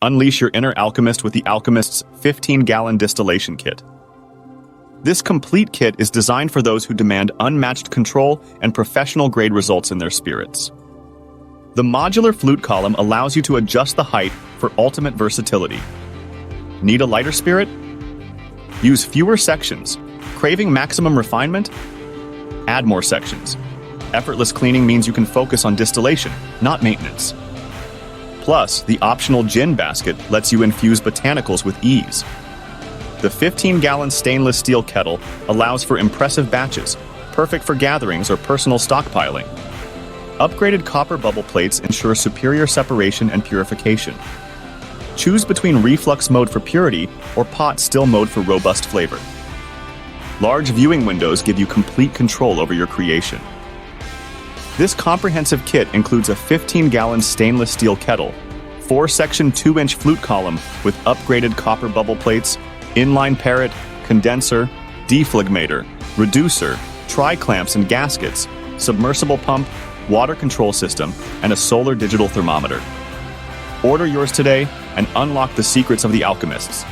Unleash your inner alchemist with the Alchemist's 15-gallon distillation kit. This complete kit is designed for those who demand unmatched control and professional-grade results in their spirits. The Modular Flute Column allows you to adjust the height for ultimate versatility. Need a lighter spirit? Use fewer sections. Craving maximum refinement? Add more sections. Effortless cleaning means you can focus on distillation, not maintenance. Plus, the optional gin basket lets you infuse botanicals with ease. The 15-gallon stainless steel kettle allows for impressive batches, perfect for gatherings or personal stockpiling. Upgraded copper bubble plates ensure superior separation and purification. Choose between reflux mode for purity or pot still mode for robust flavor. Large viewing windows give you complete control over your creation. This comprehensive kit includes a 15-gallon stainless steel kettle, 4-section 2-inch flute column with upgraded copper bubble plates, inline parrot, condenser, defligmator, reducer, tri-clamps and gaskets, submersible pump, water control system, and a solar digital thermometer. Order yours today and unlock the secrets of the alchemists.